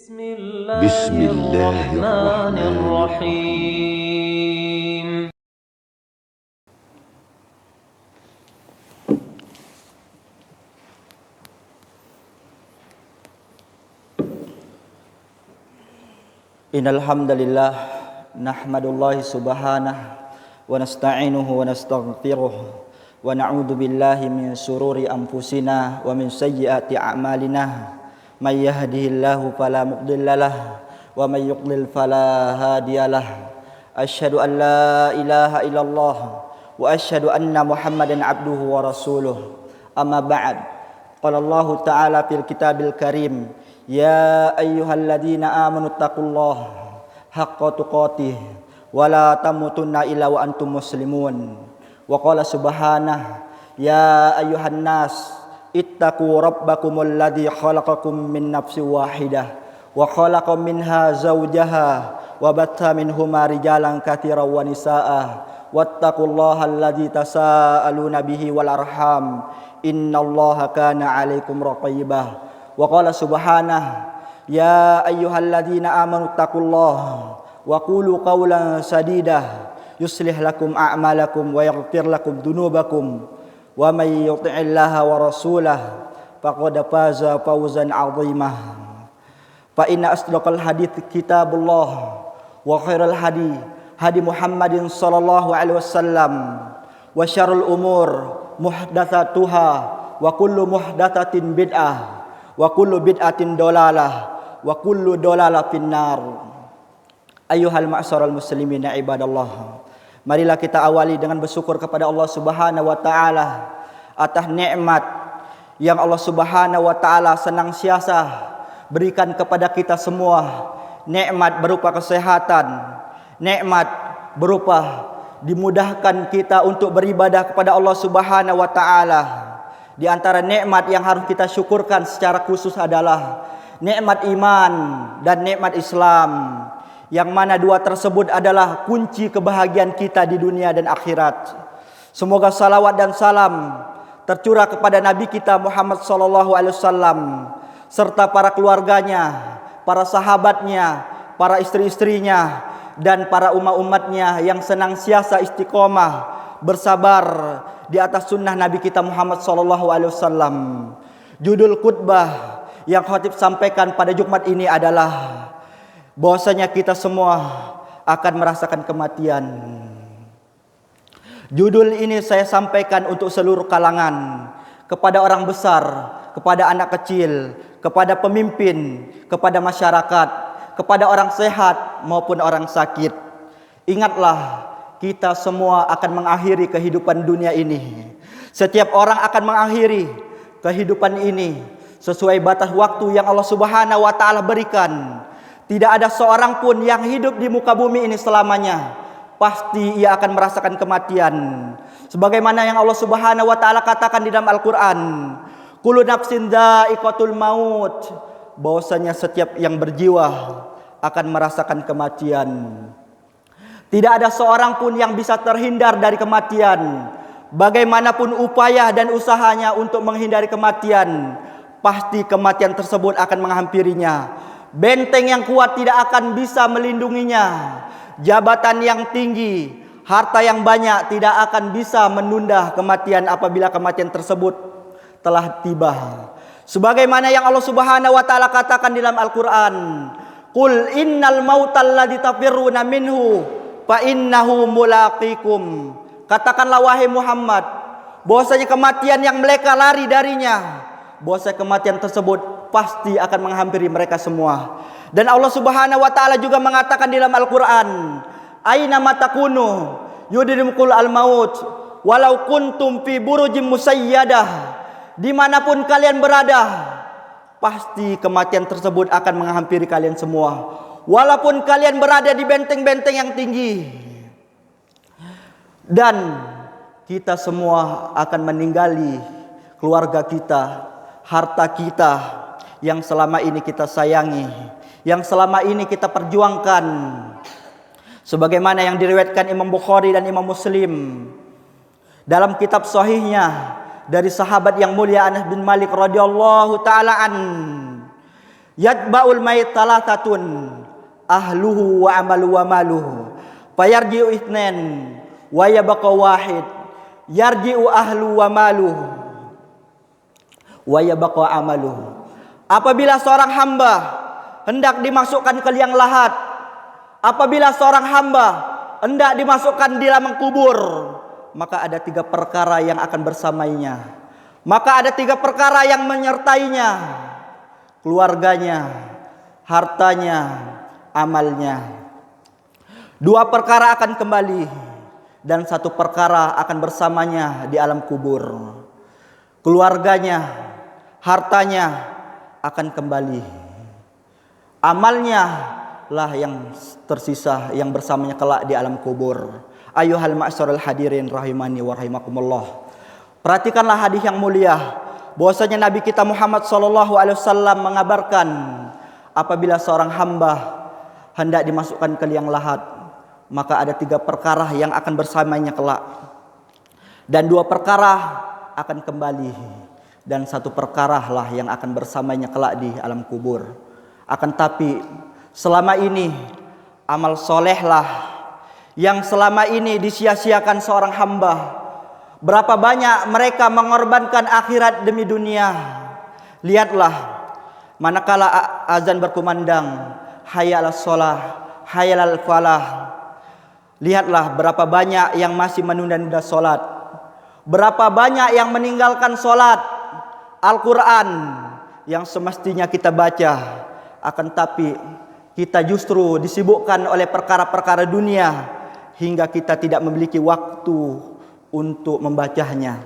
بسم الله الرحمن الرحيم. Innal hamdalillah nahmadullahi subhanahu wa nasta'inuhu wa nastaghfiruh wa na'udzu billahi min shururi anfusina wa min sayyiati a'malina may yahdihillahu fala mudhillalah wa may yudlil fala hadiyalah. Asyhadu an la ilaha illallah wa asyhadu anna Muhammadan abduhu wa rasuluh. Amma ba'd. Qala Allah ta'ala fil kitabil karim, ya ayyuhalladzina amanu taqullaha haqqa tuqatih wa la tamutunna illa wa antum muslimun. Wa qala subhanahu, ya ayyuhan nas ittaqu rabbakumul ladzi khalaqakum min nafsin wahidah wa khalaqa minha zawjaha wa batta minhuma rijalan katsiran wa nisaa wattaqullaha alladzi tasaaluna bihi wal arham innallaha kana 'alaikum raqibah. Wa qala subhanahu, ya ayyuhalladzina amanu taqullaha wa qulu qawlan sadida yuslih lakum a'malakum wa yaghfir lakum dhunubakum wa may yuti'illaha wa rasulahu faqad faza fawzan 'azimah. Fa inna asdaqal hadits kitabullah wa khairal hadi Muhammadin sallallahu alaihi wasallam wa syarrul umur muhdatsatuha wa kullu muhdatsatin bid'ah wa kullu bid'atin dolalah wa kullu dolalah finnar. Ayyuhal ma'syaral muslimin ibadallah, marilah kita awali dengan bersyukur kepada Allah Subhanahu wa taala atas nikmat yang Allah Subhanahu wa taala senantiasa berikan kepada kita semua. Nikmat berupa kesehatan, nikmat berupa dimudahkan kita untuk beribadah kepada Allah Subhanahu wa taala. Di antara nikmat yang harus kita syukurkan secara khusus adalah nikmat iman dan nikmat Islam, yang mana dua tersebut adalah kunci kebahagiaan kita di dunia dan akhirat. Semoga salawat dan salam tercurah kepada Nabi kita Muhammad sallallahu alaihi wasallam serta para keluarganya, para sahabatnya, para istri-istrinya dan para umat-umatnya yang senantiasa istiqomah bersabar di atas sunnah Nabi kita Muhammad sallallahu alaihi wasallam. Judul khutbah yang khatib sampaikan pada Jumat ini adalah bahwasanya kita semua akan merasakan kematian. Judul ini saya sampaikan untuk seluruh kalangan, kepada orang besar, kepada anak kecil, kepada pemimpin, kepada masyarakat, kepada orang sehat maupun orang sakit. Ingatlah, kita semua akan mengakhiri kehidupan dunia ini. Setiap orang akan mengakhiri kehidupan ini sesuai batas waktu yang Allah Subhanahu wa taala berikan. Tidak ada seorang pun yang hidup di muka bumi ini selamanya. Pasti ia akan merasakan kematian. Sebagaimana yang Allah Subhanahu wa taala katakan di dalam Al-Qur'an, kullu nafsin dha'iqatul maut, bahwasanya setiap yang berjiwa akan merasakan kematian. Tidak ada seorang pun yang bisa terhindar dari kematian. Bagaimanapun upaya dan usahanya untuk menghindari kematian, pasti kematian tersebut akan menghampirinya. Benteng yang kuat tidak akan bisa melindunginya. Jabatan yang tinggi, harta yang banyak tidak akan bisa menunda kematian apabila kematian tersebut telah tiba. Sebagaimana yang Allah Subhanahu wa taala katakan di dalam Al-Qur'an, qul innal mautal ladzi tafirruna minhu fa innahu mulaqikum. Katakanlah wahai Muhammad, bahwasanya kematian yang mereka lari darinya, bahwasanya kematian tersebut pasti akan menghampiri mereka semua. Dan Allah Subhanahu wa taala juga mengatakan di dalam Al-Qur'an, aina matakunu yudrimukul al-maut walau kuntum fi burujim musayyadah. Dimanapun kalian berada, pasti kematian tersebut akan menghampiri kalian semua. Walaupun kalian berada di benteng-benteng yang tinggi. Dan kita semua akan meninggali keluarga kita, harta kita yang selama ini kita sayangi, yang selama ini kita perjuangkan. Sebagaimana yang diriwayatkan Imam Bukhari dan Imam Muslim dalam kitab sahihnya dari sahabat yang mulia Anas bin Malik radhiyallahu taala an, Yatba'ul mayit talatatun ahluhu wa amalu wa maluhu fayarji'u itsnain wa yabqa wahid yarji'u ahlu wa maluhu wa yabqa amaluhu. Apabila seorang hamba hendak dimasukkan ke liang lahat, apabila seorang hamba hendak dimasukkan di dalam kubur, maka ada 3 perkara yang akan bersamanya. Maka ada 3 perkara yang menyertainya: keluarganya, hartanya, amalnya. 2 perkara akan kembali dan 1 perkara akan bersamanya di alam kubur. Keluarganya, hartanya akan kembali. Amalnya lah yang tersisa, yang bersamanya kelak di alam kubur. Ayuhal ma'syarul hadirin rahimani wa rahimakumullah. Perhatikanlah hadis yang mulia, bahwasanya Nabi kita Muhammad sallallahu alaihi wasallam mengabarkan apabila seorang hamba hendak dimasukkan ke liang lahat, maka ada 3 perkara yang akan bersamanya kelak, dan 2 perkara akan kembali, dan 1 perkara lah yang akan bersamanya kelak di alam kubur. Akan tapi selama ini amal solehlah yang selama ini disia-siakan seorang hamba. Berapa banyak mereka mengorbankan akhirat demi dunia. Lihatlah, manakala azan berkumandang, hayya 'alas shalah, hayya 'alal falah, lihatlah berapa banyak yang masih menunda-nunda solat. Berapa banyak yang meninggalkan solat, Al-Quran yang semestinya kita baca. Akan tapi kita justru disibukkan oleh perkara-perkara dunia hingga kita tidak memiliki waktu untuk membacanya.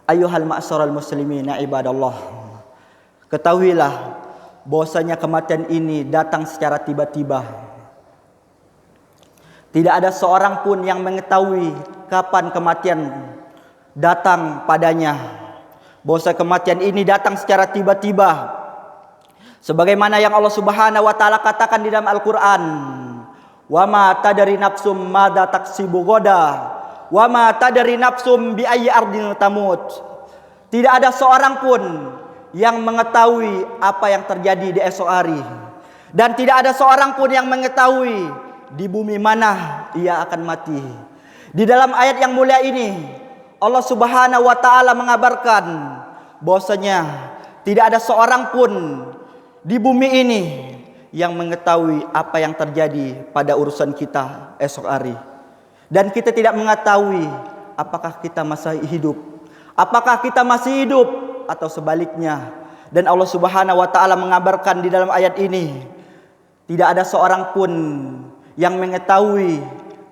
Ayuhal ma'syaral muslimin ibadallah, ketahuilah bahwasanya kematian ini datang secara tiba-tiba. Tidak ada seorang pun yang mengetahui kapan kematian datang padanya. Bahwasanya kematian ini datang secara tiba-tiba. Sebagaimana yang Allah Subhanahu wa taala katakan di dalam Al-Qur'an, "Wa ma tadri nafsum madza taksibu ghadan, wa ma tadri nafsum bi ayyi ardin tamut." Tidak ada seorang pun yang mengetahui apa yang terjadi di esok hari, dan tidak ada seorang pun yang mengetahui di bumi mana ia akan mati. Di dalam ayat yang mulia ini Allah Subhanahu wa taala mengabarkan bahwasanya tidak ada seorang pun di bumi ini yang mengetahui apa yang terjadi pada urusan kita esok hari. Dan kita tidak mengetahui apakah kita masih hidup, apakah kita masih hidup atau sebaliknya. Dan Allah Subhanahu wa taala mengabarkan di dalam ayat ini, tidak ada seorang pun yang mengetahui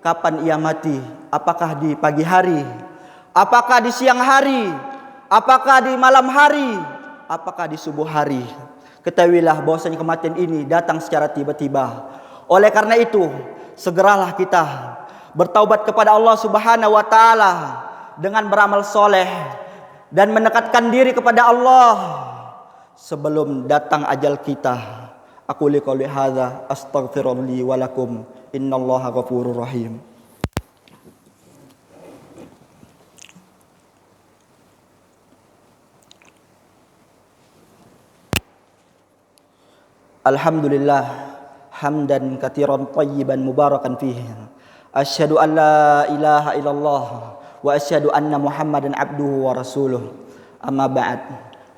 kapan ia mati, apakah di pagi hari, apakah di siang hari, apakah di malam hari, apakah di subuh hari. Ketahuilah bahwasanya kematian ini datang secara tiba-tiba. Oleh karena itu, segeralah kita bertaubat kepada Allah Subhanahu wa taala dengan beramal soleh dan mendekatkan diri kepada Allah sebelum datang ajal kita. Aku qouli hadza astaghfirullah li wa lakum, innallaha ghafurur rahim. Alhamdulillah hamdan katsiran thayyiban mubarakan fihi. Asyhadu an la ilaha illallah wa asyhadu anna Muhammadan abduhu wa rasuluh. Amma ba'd.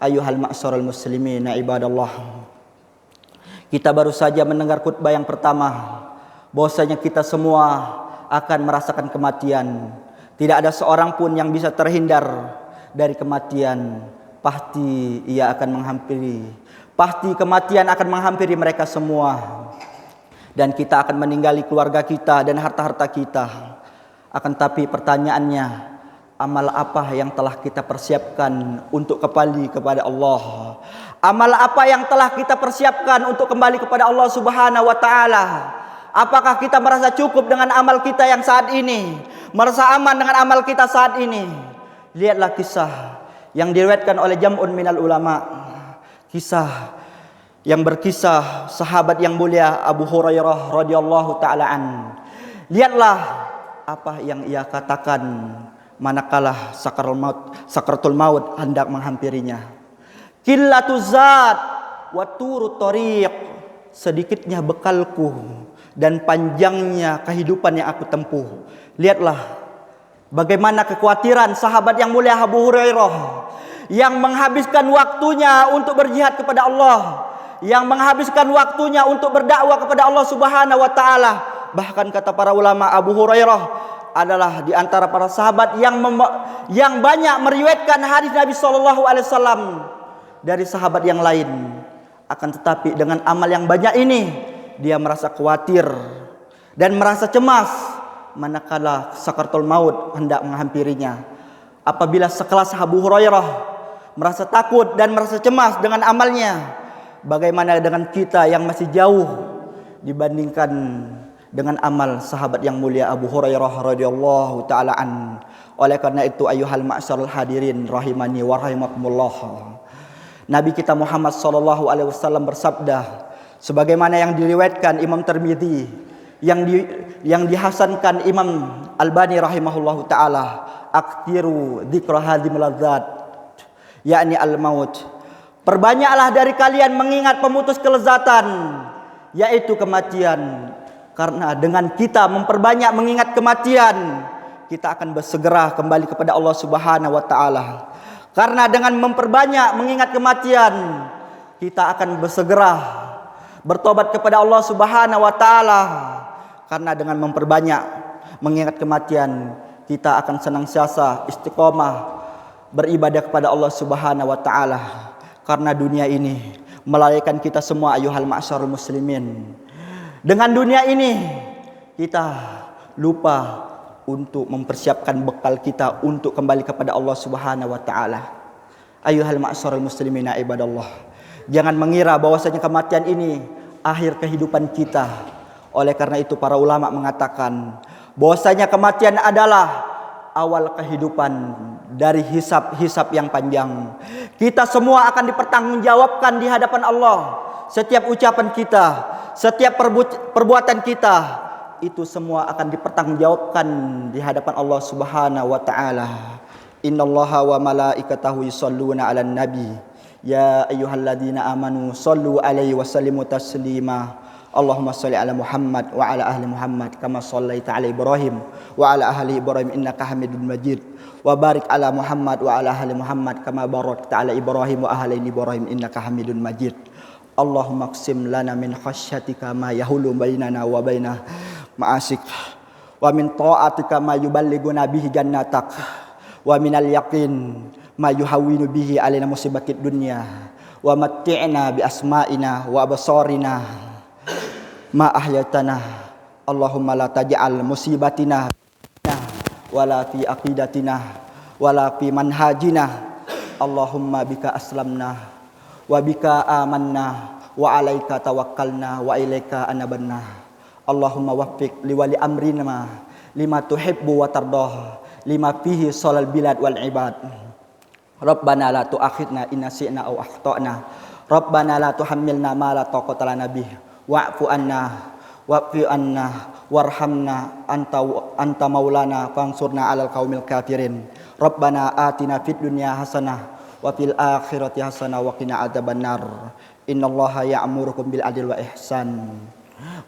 Ayuhal ma'syaral muslimin ibadallah. Kita baru saja mendengar khutbah yang pertama, bahwasanya kita semua akan merasakan kematian. Tidak ada seorang pun yang bisa terhindar dari kematian. Pasti ia akan menghampiri. Pasti kematian akan menghampiri mereka semua. Dan kita akan meninggali keluarga kita dan harta-harta kita. Akan tapi pertanyaannya, amal apa yang telah kita persiapkan untuk kembali kepada Allah? Amal apa yang telah kita persiapkan untuk kembali kepada Allah Subhanahu wa taala? Apakah kita merasa cukup dengan amal kita yang saat ini? Merasa aman dengan amal kita saat ini? Lihatlah kisah yang diriwayatkan oleh jam'un minal ulama. Kisah yang berkisah sahabat yang mulia Abu Hurairah radhiyallahu taala an. Lihatlah apa yang ia katakan manakala sakratul maut hendak menghampirinya. Qillatuz zat wa turut tariq, sedikitnya bekalku dan panjangnya kehidupan yang aku tempuh. Lihatlah bagaimana kekhawatiran sahabat yang mulia Abu Hurairah yang menghabiskan waktunya untuk berjihad kepada Allah, yang menghabiskan waktunya untuk berdakwah kepada Allah Subhanahu wa taala. Bahkan kata para ulama, Abu Hurairah adalah di antara para sahabat yang banyak meriwayatkan hadis Nabi sallallahu alaihi wasallam dari sahabat yang lain. Akan tetapi dengan amal yang banyak ini, dia merasa khawatir dan merasa cemas manakala sakaratul maut hendak menghampirinya. Apabila sekelas Abu Hurairah merasa takut dan merasa cemas dengan amalnya, bagaimana dengan kita yang masih jauh dibandingkan dengan amal sahabat yang mulia Abu Hurairah radhiyallahu taala an. Oleh karena itu, ayuhal ma'syarul hadirin rahimani wa rahimakumullah, Nabi kita Muhammad sallallahu alaihi wasallam bersabda sebagaimana yang diriwayatkan Imam Tirmidzi, yang dihasankan Imam Albani rahimahullahu taala, aktiru dzikra hadhimil ladzat, yakni al-maut. Perbanyaklah dari kalian mengingat pemutus kelezatan, yaitu kematian. Karena dengan kita memperbanyak mengingat kematian, kita akan bersegera kembali kepada Allah Subhanahu wa taala. Karena dengan memperbanyak mengingat kematian, kita akan bersegera bertobat kepada Allah Subhanahu wa taala. Karena dengan memperbanyak mengingat kematian, kita akan senantiasa istiqomah beribadah kepada Allah Subhanahu wa taala. Karena dunia ini melalaikan kita semua, ayuhal ma'syarul muslimin. Dengan dunia ini kita lupa untuk mempersiapkan bekal kita untuk kembali kepada Allah Subhanahu wa taala. Ayuhal ma'syarul muslimin ibadallah. Jangan mengira bahwasanya kematian ini akhir kehidupan kita. Oleh karena itu para ulama mengatakan bahwasanya kematian adalah awal kehidupan dari hisab yang panjang. Kita semua akan dipertanggungjawabkan di hadapan Allah. Setiap ucapan kita, setiap perbuatan kita, itu semua akan dipertanggungjawabkan di hadapan Allah Subhanahu wa taala. Innallaha wa malaikatahu yusholluna 'alan nabi ya ayyuhalladzina amanu shollu 'alaihi wa sallimu taslima. Allahumma shalli 'ala Muhammad wa 'ala ahli Muhammad kama shallaita 'ala Ibrahim wa 'ala ahli Ibrahim innaka Hamidum Majid. Wa barik 'ala Muhammad wa 'ala ahli Muhammad kama barakta 'ala Ibrahim wa ahli Ibrahim innaka Hamidum Majid. Allahumma qsim lana min khasyatika ma yahulu bainana wa baina ma'asik, wa min ta'atika ma yuballighuna bihi jannatak, wa minal yaqin ma yuhawwinu bihi alaina musibatid dunya, wa matti'na bi asma'ina wa absarina ma ahyatana. Allahumma la taj'al musibatina wala fi aqidatina wala fi manhajina. Allahumma bika aslamna wa bika amanna wa alaika tawakkalna wa ilaika anabanna. Allahumma waffiq liwali amrina lima tuhibbu wa tardah lima fihi shalal bilad wal ibad. Rabbana la tu'akhidna in nasi'na aw akhtana. Rabbana la tuhammilna ma la taqata lana bih wa'fu anna warhamna anta maulana fansurna 'alal qaumil kafirin. Rabbana atina fid dunya hasanah wa fil akhirati hasanah wa qina adzabannar. Innallaha ya'murukum bil adli wa ihsan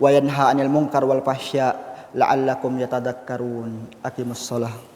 wa yanha 'anil munkar wal fahsya la'allakum yatadhakkarun. Aqimussalah.